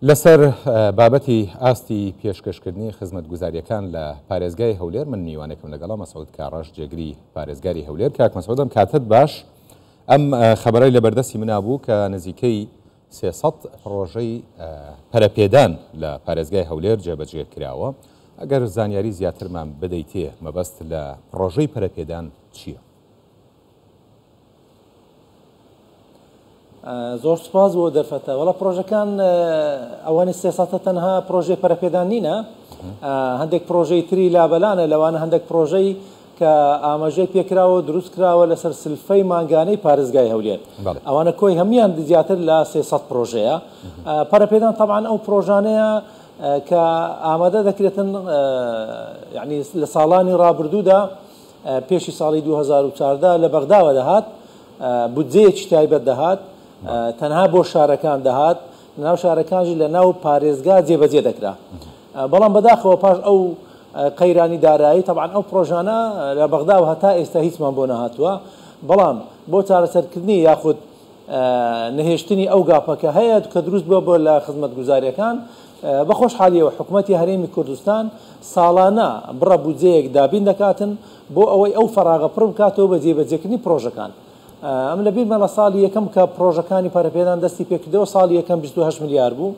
لەسەر بابەتی ئاستی پێشکەشکردنی خزمەتگوزاریەکان لە پارێزگای هەولێر من میوانێکم لەگەڵا مەسعود کاڕەش جێگری پارێزگاری هەولێر. کاک مەسعودم کاتت باش. ئەم خەبەرەی لە بەردەستی منابوو کە نزیکەی 300 پرۆژەی پەرەپێدان لە پارێزگای هەولێر جێبەجێ کراوە. ئەگەر زانیاری زیاترمان بدەیتێ مەبەست لە پرۆژەی پەرەپێدان چییە؟ زۆر سپاس بۆ دەرفەتە. وەڵا پرۆژەکان ئەوانە 300 تەنها پرۆژەی پەرەپێدان نینە، هەندێک پرۆژەی تری لابەلانە، لەوانە هەندێک پرۆژەی کە ئاماژەی پێکراوە دروست کراوە لەسەر سلفەی مانگانەی پارێزگای هەولێر. ئەوانە کۆی هەمویان زیاتر لە 300 پرۆژەیە. پەرەپێدان طبعاً ئەو پرۆژانەیە کە ئامادە دەکرێتن، یعنی لە ساڵانی ڕابردوودا پێشی ساڵی 2014 لە بەغداوە دەهات، بودجەیەکی تایبەت دەهات، تەنها بۆ شارەکان دەهات، ناو شارەکانژی لە ناو پارێزگا جێبەجێ دەکرا. بەڵام بەداخەوە پاش ئەو قەیرانی دارایی طبعاً ئەو پرۆژانە لە بەغداوە هەتا ئێستا هیچمان بۆ نەهاتووە. بەڵام بۆ چارەسەرکردنی یاخود نەهێشتنی ئەو گاپەکە هەیە کە دروست بووە بۆ لە خزمەتگوزاریەکان، بەخۆشحالیەوە حکوومەتی هەرێمی کوردستان ساڵانە بڕە بودجەیەک دابین دەکاتن بۆ ئەوەی ئەو فەراغە پڕ بکاتەوە بە جێبەجێکردنی پرۆژەکان. ئەم لە بیرمە لە ساڵی یەکەم کە پرۆژەکانی پەرەپێدان دەستی پێکردەوە ساڵی یەکەم 28 میلیارد بوو،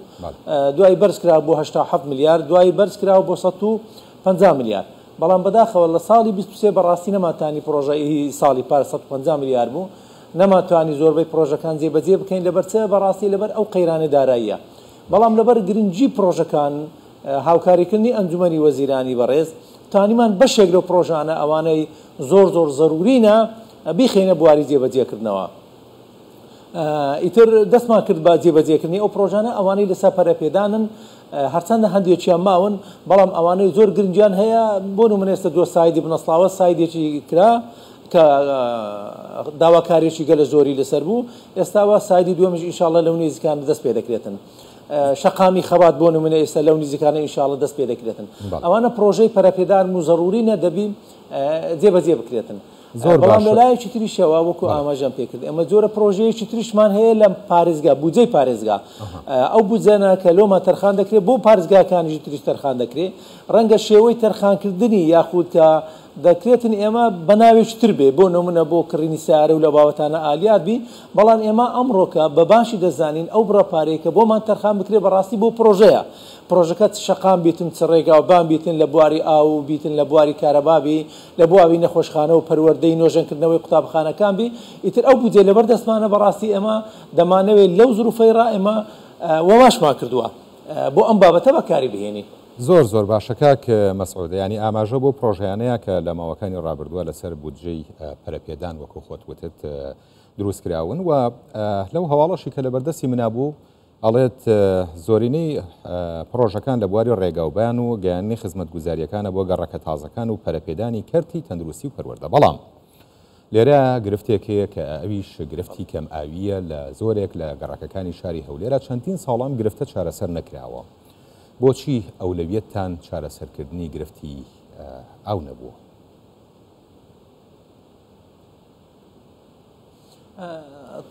دوای بەرز کرا بۆ 87 میلیارد، دوای بەرز کراوە بۆ 150 میلیارد. بەڵام بەداخەوە لە ساڵی 23 بەڕاستی نەماتانی پرۆژەی ساڵی پار 150 میلیارد بوو، نەماتوانی زۆربەی پرۆژەکان جێبەجێ بکەین لەبەرچە بەڕاستی لەبەر ئەو قەیرانە داراییە. بەڵام لەبەر گرنگی پرۆژەکان هاوکاریکردنی ئەنجومەنی وەزیرانی بەڕێز توانیمان بەشێک لەو پرۆژانە ئەوانەی زۆر زەرورینە بیخینە بواری جێبەجێکردنەوە. ئیتر دەستمان کرد بە جێبەجێکردنی ئەو پرۆژانە ئەوانەی لەسەر پەرەپێدانن، هەرچەندە هەندێکیان ماون، بەڵام ئەوانەی زۆر گرنگیان هەیە. بۆ نمونە ئێستا دۆ سایدی بنەسڵاوە سایدێکی کرا کە داواکاریێکی گەلە زۆری لەسەر بوو، ئێستاوە سایدی دووەمش ئینشاڵڵا لەو نێزیکان دەست پێ دەکرێتن. شەقامی خەبات بۆ نمونە ئێستا لەو نزیکانە ئینشاڵڵا دەست پێ دەکرێتن. ئەوانە پرۆژەی پەرەپێدان و زەرورینە دەبی جێبەجێ بکرێتن. بەڵام لەلایەکی تریشەوە وەکو ئاماژەم پێکرد ئەمە جۆرە پرۆژەیەکی تریشمان هەیە لە پارێزگا بودجەی پارێزگا. ئەو بودجەنە کە لۆمە تەرخان دەکرێت بۆ پارێزگاکانیشی تریش تەرخان دەکرێت، ڕەنگە شێوەی تەرخانکردنی یاخود کە دەکرێتن ئێمە بەناوێکی تر بێ، بۆ نمونە بۆ کڕینی سیارە و لە بابەتانە ئالیات بی. بەڵام ئێمە ئەمڕۆکە بە باشی دەزانین ئەو بڕەپارەیە کە بۆمان تەرخان بکرێت بەڕاستی بۆ پرۆژەیە، پرۆژەکە شەقام بیتن، ڕێگاوبان بیتن، لە بواری ئاو بیتن، لە بواری کارەبابی، لە بواوی نەخۆشخانە و پەروەردەی نۆژەنکردنەوەی قوتابخانەکان بی. ئیتر ئەو بودجە لەبەر دەستمانە بەڕاستی ئێمە دەمانەوێت لەو زروفەیڕا ئێمە وەماشمان کردووە بۆ ئەم بابەتە بەکاری بهێنی. زۆر باشە کاک مەسعود، ینی ئاماژە بۆ پرۆژەیانەیە کە لە ماوەکانی ڕابردووە لەسەر بودجەی پەرەپێدان وەکو خۆت وتت دروست کراون و لەو هەواڵەشی کە لە بەردەستی منابوو ئەڵێت زۆرینەی پرۆژەکان لە بواری ڕێگاوبان و گەیاندنی خزمەتگوزاریەکانە بۆ گەڕەکە تازەکان و پەرەپێدانی کەرتی تەندروستی و پەروەردە. بەڵام لێرە گرفتێکەیە کە ئەویش گرفتی کەم ئاویە لە زۆرێک لە گەڕەکەکانی شاری هەولێرە چەندین ساڵام گرفتە چارەسەر نەکراوە. بۆچی ئەولەویەتتان چارەسەرکردنی گرفتی ئاو نەبووە؟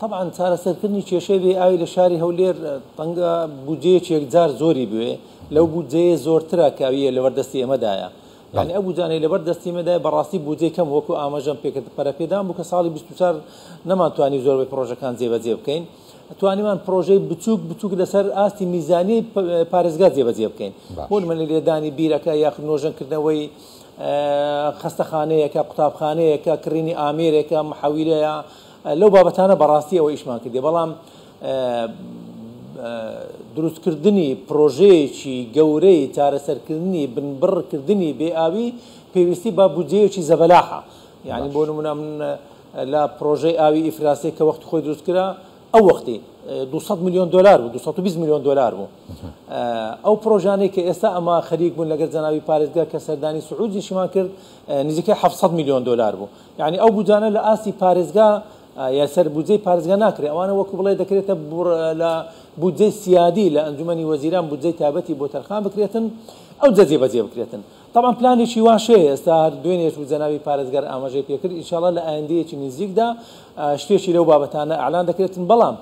طبعا چارەسەرکردنی کێشەی بێ ئاوی لە شاری هەولێر تەنگە بودجەیەکی یەکجار زۆری بوێ، لەو بودجەیە زۆرترە کاویە لەبەردەستی ئێمەدایە. یعنی ئەو بودجانەی لەبەردەستی ئێمەدایە بەڕاستی بودجەی کەم وەکو ئاماژەم پێکرد پەرەپێدان بوو کە ساڵی 24 نەمانتوانی زۆربەی پرۆژەکان جێبەجێ بکەین، توانیمان پرۆژەی بچووک لەسەر ئاستی میزانی پارێزگا جێبەجێ بکەین. بۆ نمونە لێدانی بیرەکە یاخود نۆژەنکردنەوەی خەستەخانەیەکە، قوتابخانەیەکە، کڕینی ئامێرێکە، محەویلەیە، لەو بابەتانە بەڕاستی ئەوە ئیشمان کردێ. بەڵام دروستکردنی پرۆژەیەکی گەورەی چارەسەرکردنی بنبڕکردنی بێئاوی پێویستی با بودجەیەکی زەبەلاحە. یعنی بۆ نمونە من لە پرۆژەی ئاوی ئیفراسی کە وەختی خۆی دروست کرا ئەو وەختی 200 میلیۆن دلار بوو، 220 میلیۆن دلار بوو. ئەو پرۆژانەی کە ئێستا ئەمە خەریک بوون لەگەر جەناوی پارێزگا کە سەردانی سعودیشیمان کرد نزیکەی 700 میلیۆن دلار بوو. یعنی ئەو بودجانە لە ئاستی پارێزگا یا سەر بودجەی پارێزگا ناکرێت، ئەوانە وەکو بڵێ دەکرێتە لە بودجەی سیادی لە ئەنجومەنی وەزیران بودجەی تایبەتی بۆ تەرخان بکرێتن، ئەو جێبەجێ بکرێتن. طبعا پلانێکی واشەیە ئێستا هەر دوێنێش و جەناوی پارێزگار ئاماژەی پێکرد، ئینشاءڵڵا لە ئایندەیەکی نزیکدا شتێکی لەو بابەتانە ئەعلان دەکرێتن. بەڵام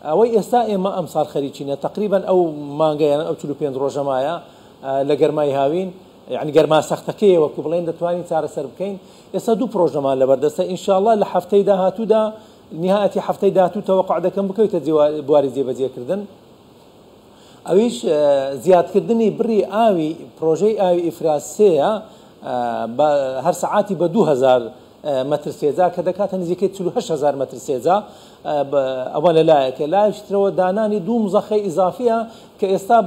ئەوەی ئێستا ئێمە ئەم ساڵ خەریکینە تقریبا ئەو مانگەیان ئەو 45 ڕۆژەمایە لە گەرمای هاوین يعني گەرما سەختەکەی وەکو بڵێن دەتوانین چارەسەر بکەین ئێستا 2 پرۆژەمان لەبەردەستە ئینشاءالله لە هەفتەی داهاتوودا نهایەتی هەفتەی داهاتوو تەوەقع دەکەم بکەویتە بواری جێبەجێکردن ئەویش زیادکردنی بڕی ئاوی پرۆژەی ئاوی ئیفراسەیە هەر سەعاتی بە 2000 متر سێجا کە دەکاتە نزیکەی 48000 متر سێجا ئەوە لەلایەکە لایشترەوە دانانی 2 مزەخەی ئیزافیە کە ئێستا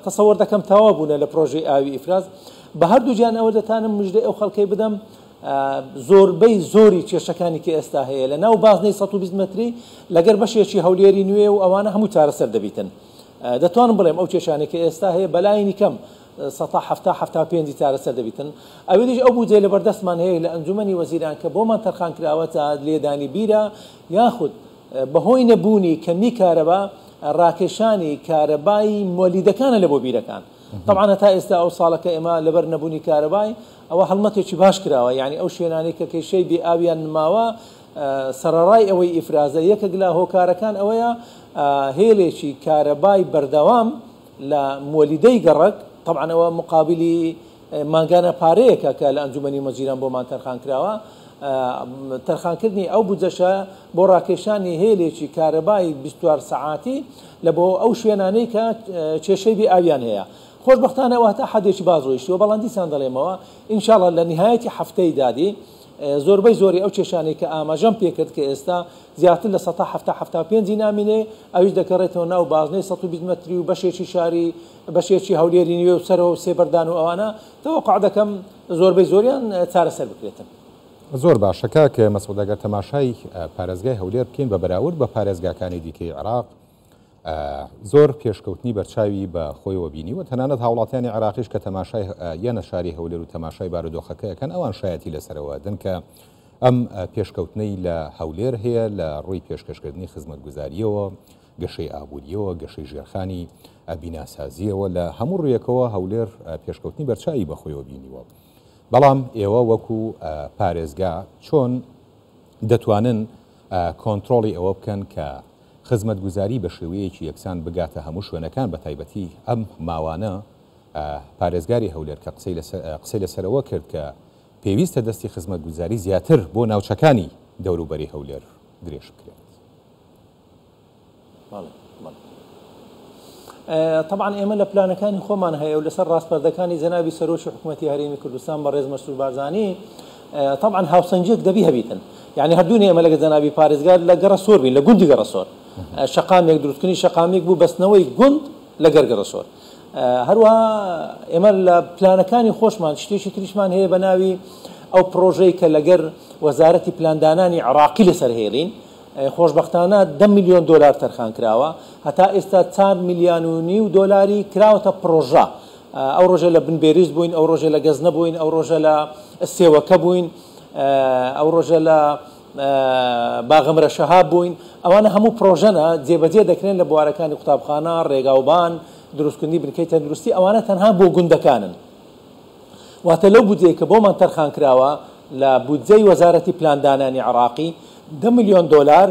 تەسەوەر دەکەم تەواو بوونە لە پرۆژەی ئاوی ئیفراز بە هەردوو جیان ئەوە دەتانم مژدەی ئەو خەڵکەی بدەم زۆربەی زۆری کێشەکانی کە ئێستا هەیە لە ناو بازنەی 120 متری لەگەر بەشێکی هەولێری نوێ و ئەوانە هەموو چارەسەر دەبیتن دەتوانم بڵێم ئەو کێشانێک کە ئێستا هەیە بەلایانی کەم 175 چارەسەر دەبیتن ئەویش ئەو بودجێ لە بەردەستمان هەیە لە ئەنجومەنی وەزیران کە بۆمان تەرخان کراوە تا لێدانی بیرە یاخود بەهۆی نەبوونی کەمی کارەبا ڕاکێشانی کارەبای مۆلیدەکانە لە بۆ بیرەکان طبعا تا ئێستا ئەو ساڵەکە ئێمە لەبەر نەبوونی کارەبای ئەوە هەڵمەتێکی باش کراوە یعنی ئەو شوێنانی کە کێشەی بێ ئاویان نماوە سەرەڕای ئەوەی ئیفرازە یەکێک لە هۆکارەکان ئەوەیە هێلێکی کارەبای بەردەوام لە مۆلیدەی گەڕک طبعا ئەوە مقابلی ماگانە پارەیەکە کە لە ئەنجومەنی وەزیران بۆمان تەرخان کراوە تەرخانکردنی ئەو بودجەشە بۆ ڕاکێشانی هێلێکی کارەبای 24 سەعاتی لە بۆ ئەو شوێنانەی کە کێشەی بێ ئاویان هەیە خۆشبەختانە واتە حەدێکی بازڕۆیشتووە بەڵام دیسان دەڵێمەوە ئینشاءڵڵا لە نهایەتی هەفتەی دادی زۆربەی زۆری ئەو کێشانەی کە ئاماژەم پێکرد کە ئێستا زیاتر لە 175 نامینێ ئەویش دەکەڕێتەوە ناو بازنەی 120 متری و بەشێکی شاری بەشێکی هەولێری نوێ و سەرەوە و سێبەردان و ئەوانە تەوەقع دەکەم زۆربەی زۆریان چارەسەر بکرێتن زۆر باشەکە کە مەسعودەگەر تەماشای پارێزگای هەولێر بکەین بە بەراورد بە پارێزگاکانی دیکەی عێراق زۆر پێشکەوتنی بەرچاوی بە خۆیەوە بینیوە تەنانەت هاوڵاتیانی عێراقیش کە تەماشای یانە شاری هەولێر و تەماشای بارودۆخەکەیەکەن ئەوان شایەتی لەسەرەوە دن کە ئەم پێشکەوتنەی لە هەولێر هەیە لە ڕووی پێشکەشکردنی خزمەتگوزاریەوە گەشەی ئابوووریەوە گەشەی ژێرخانی بیناسازیەوە لە هەموو ڕوویەکەوە هەولێر پێشکەوتنی بەرچاوی بە خۆیەوە بینیوە بەڵام ئێوە وەکو پارێزگا چۆن دەتوانن کۆنتترۆڵی ئەوە بکەن کە خزمەتگوزاری بە شێوەیەکی یەکسان بگاتە هەموو شوێنەکان بە تایبەتی ئەم ماوانە پارێزگاری هەولێر کە قسەی لەسەرەوە کرد کە پێویستە دەستی خزمەتگوزاری زیاتر بۆ ناوچەکانی دەوروبەری هەولێر درێژ بکرێت. طبعا ئێمە لە پلانەکانی خۆمان هەیە و لەسەر ڕاستپەردەکانی جەنابی سەرۆکی حکوومەتی هەرێمی کوردستان بەڕێز مەسعود بارزانی طبعا هاوسەنجێک دەبی هەبیتن یعنی هەردوونی ئێمە لەگە جەنابی پارێزگار لە گەڕەسۆر بین لە گوندی گەڕەسۆر شەقامێک دروستکردنی شەقامێک بوو بەستنەوەی گوند لە گەرگەڕەسۆر هەروەها ئێمە لە پلانەکانی خۆشمان شتێکی تریشمان هەیە بە ناوی ئەو پرۆژەی کە لەگەر وەزارەتی پلاندانانی عێراقی لەسەر هێڵین خۆشبەختانە 10 میلیۆن دلار تەرخان کراوە هەتا ئێستا 4.5 میلیۆن دلاری کراوەتە پرۆژە ئەو ڕۆژە لە بنبێریز بووین ئەو ڕۆژە لە گەزنە بووین ئەو ڕۆژە لە سێوەکە بووین ئەو ڕۆژە لە باغەمرە شەهاب بووین ئەوانە هەموو پرۆژەنە جێبەجێ دەکرێن لە بوارەکانی قوتابخانە ڕێگاوبان دروستکردنی بنکەی تەندروستی ئەوانە تەنها بۆ گوندەکانن واتە لەو بودجەی کە بۆمان تەرخان کراوە لە بودجەی وەزارەتی پلاندانانی عێراقی 10 میلیۆن دلار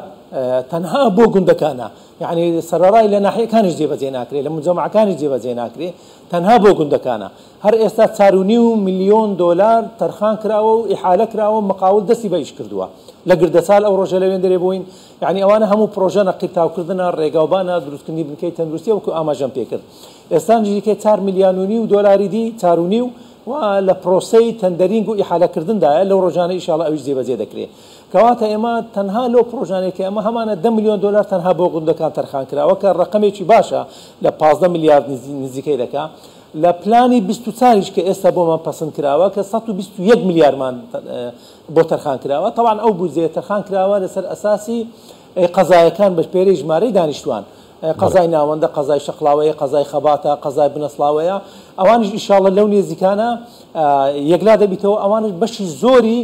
تەنها بۆ گوندەکانە یعنی سەرەڕای لە ناحیەکانیش جێبەجێ ناکرێت لە مجەمەعەکانیش جێبەجێ ناکرێت تەنها بۆ گوندەکانە هەر ئێستا 4.5 میلیۆن دلار تەرخان کراوە و ئیحالە کراوە مقاول دەستی بە ئیش کردووە لە گردەسال ئەو ڕۆژە لەوێن دەرێ بووین یعنی ئەوانە هەموو پرۆژەنە قیرتاوکردنە ڕێگاوبانە دروستکردنی بنکەی تەندروستی وەکو ئاماژەم پێکرد ئێستا نزیکەی 4.5 میلیۆن دلاری دی 4.5 و لە پرۆسەی تەندەرینگ و ئیحالەکردندایە لەو ڕۆژانە ئینشاڵڵا ئەویش جێبەجێ دەکرێت کەواتە ئێمە تەنها لەو پرۆژانێک ئەمە هەمانە 10 میلیۆن دلار تەنها بۆ گوندەکان تەرخان کراوە کە ڕقمێکی باشە لە 15 میلیارد نزیکەی دەکا لە پلانی 24 کە ئێستا بۆمان پەسەند کراوە کە 121 میلیارمان بۆ تەرخان کراوە طبعا ئەو بودجێ تەرخان کراوە لەسەر ئەساسی قەزایەکان بە پێرەی ژمارەی دانیشتوان قەزای ناوەندە قەزای شەقڵاوەیە قەزای خەباتە قەزای بنەسڵاوەیە ئەوانش ئینشاڵڵا لەو نێزیکانە یەکلا دەبیتەوە ئەوانش بەشی زۆری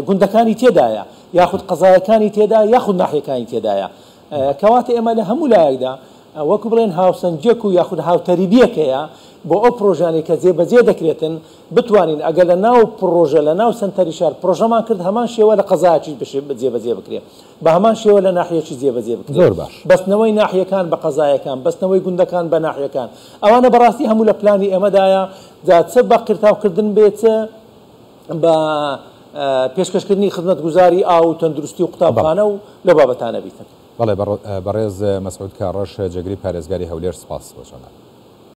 گوندەکانی تێدایە یاخود قەزایەکانی تێدا یاخود ناحیەکانی تێدایە کەواتە ئێمە لە هەموو لایەکدا وەکو بڵێن هاوسەنجێک و یاخود هاوتەریبیەکەیە بۆ ئەو پرۆژانی کە جێبەجێ دەکرێتن بتوانین ئەگەر لە ناو پرۆژە لە ناو سنتەری شار پرۆژەمان کرد هەمان شێوە لە قەزایەکی جێبەجێ بکرێت بە هەمان شێوە لە ناحیەکی جێبەجێ بکرێت. زۆر باش. بەستنەوەی ناحیەکان بە قەزایەکان، بەستنەوەی گوندەکان بە ناحیەکان، ئەوانە بەڕاستی هەموو لە پلانی ئێمەدایە جا چ بە قرتاوکردن بێت بە پێشکەشکردنی خزمەتگوزاری ئاو و تەندروستی و قوتابخانە و لە بابەتانە بیتن. بەڵێ بەڕێز مەسعود کاڕەش جێگری پارێزگاری هەولێر سپاس بۆ چۆنە.